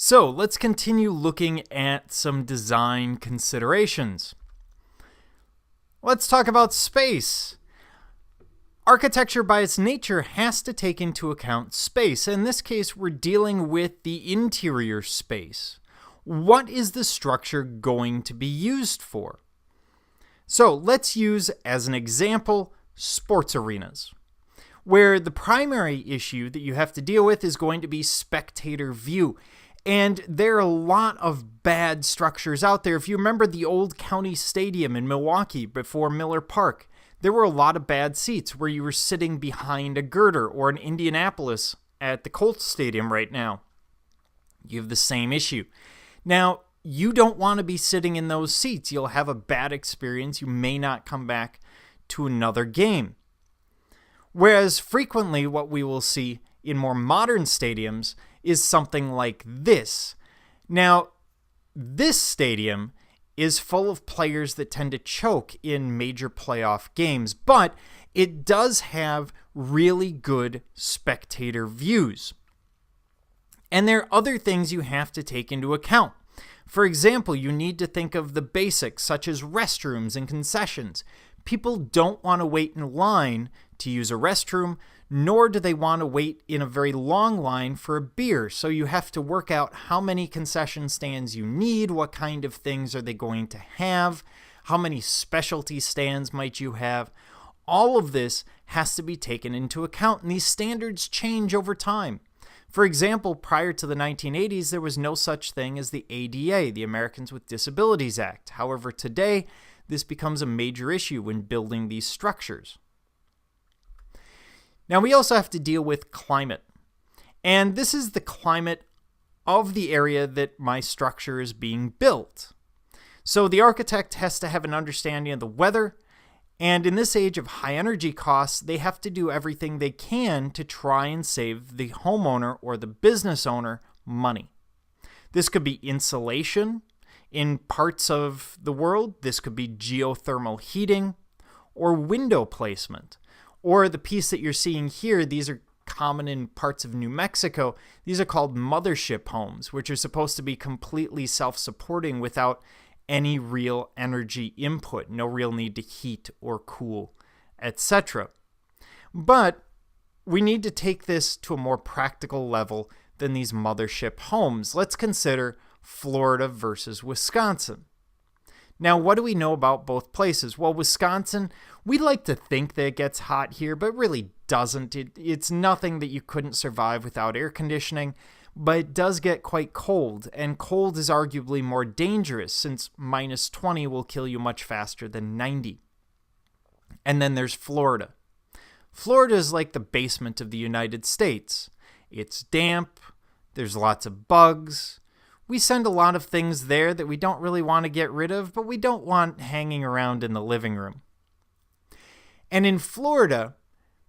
So let's continue looking at some design considerations. Let's talk about space. Architecture by its nature has to take into account space. In this case, we're dealing with the interior space. What is the structure going to be used for? So let's use as an example sports arenas, where the primary issue that you have to deal with is going to be spectator view. And there are a lot of bad structures out there. If you remember the old County Stadium in Milwaukee before Miller Park, there were a lot of bad seats where you were sitting behind a girder, or in Indianapolis at the Colts Stadium right now. You have the same issue. Now, you don't want to be sitting in those seats. You'll have a bad experience. You may not come back to another game. Whereas frequently what we will see in more modern stadiums is something like this. Now, this stadium is full of players that tend to choke in major playoff games, but it does have really good spectator views. And there are other things you have to take into account. For example, you need to think of the basics, such as restrooms and concessions. People don't want to wait in line to use a restroom, nor do they want to wait in a very long line for a beer. So you have to work out how many concession stands you need, what kind of things are they going to have, how many specialty stands might you have. All of this has to be taken into account, and these standards change over time. For example, prior to the 1980s, there was no such thing as the ADA, the Americans with Disabilities Act. However, today, this becomes a major issue when building these structures. Now, we also have to deal with climate. And this is the climate of the area that my structure is being built. So the architect has to have an understanding of the weather. And in this age of high energy costs, they have to do everything they can to try and save the homeowner or the business owner money. This could be insulation in parts of the world. This could be geothermal heating or window placement. Or the piece that you're seeing here, these are common in parts of New Mexico. These are called mothership homes, which are supposed to be completely self-supporting without any real energy input, no real need to heat or cool, etc. But we need to take this to a more practical level than these mothership homes. Let's consider Florida versus Wisconsin. Now, what do we know about both places? Well, Wisconsin, we like to think that it gets hot here, but really doesn't. It's nothing that you couldn't survive without air conditioning, but it does get quite cold, and cold is arguably more dangerous since minus 20 will kill you much faster than 90. And then there's Florida. Florida is like the basement of the United States. It's damp, there's lots of bugs. We send a lot of things there that we don't really want to get rid of, but we don't want hanging around in the living room. And in Florida,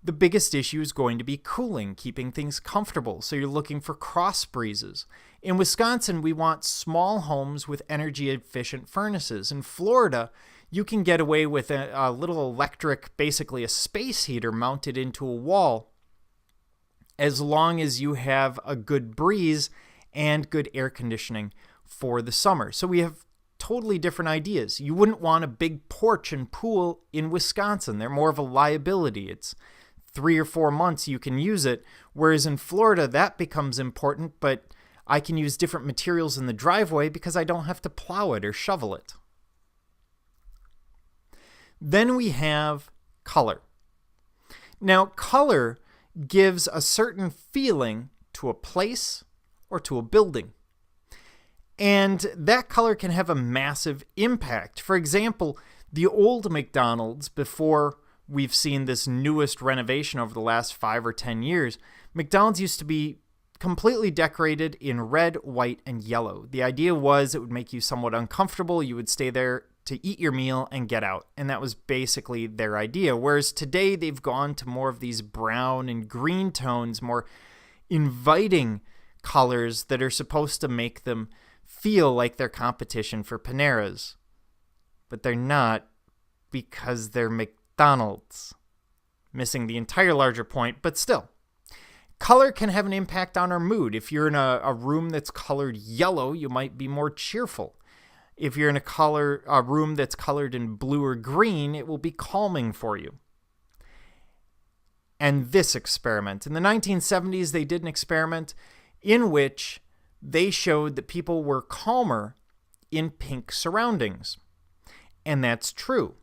the biggest issue is going to be cooling, keeping things comfortable. So you're looking for cross breezes. In Wisconsin, we want small homes with energy efficient furnaces. In Florida, you can get away with a little electric, basically a space heater mounted into a wall, as long as you have a good breeze and good air conditioning for the summer. So we have totally different ideas. You wouldn't want a big porch and pool in Wisconsin. They're more of a liability. It's 3 or 4 months you can use it, whereas in Florida that becomes important, but I can use different materials in the driveway because I don't have to plow it or shovel it. Then we have color. Now, color gives a certain feeling to a place or to a building. And that color can have a massive impact. For example, the old McDonald's, before we've seen this newest renovation over the last 5 or 10 years, McDonald's used to be completely decorated in red, white, and yellow. The idea was it would make you somewhat uncomfortable. You would stay there to eat your meal and get out. And that was basically their idea. Whereas today they've gone to more of these brown and green tones, more inviting colors that are supposed to make them feel like they're competition for Panera's. But they're not, because they're McDonald's. Missing the entire larger point, but still. Color can have an impact on our mood. If you're in a room that's colored yellow, you might be more cheerful. If you're in a room that's colored in blue or green, it will be calming for you. And this experiment. In the 1970s, they did an experiment in which they showed that people were calmer in pink surroundings. And that's true.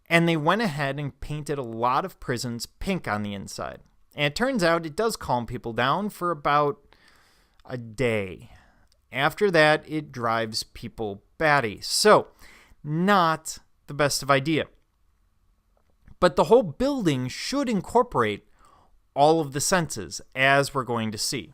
And they went ahead and painted a lot of prisons pink on the inside. And it turns out it does calm people down for about a day. After that, it drives people batty. So, not the best of idea. But the whole building should incorporate all of the senses, as we're going to see.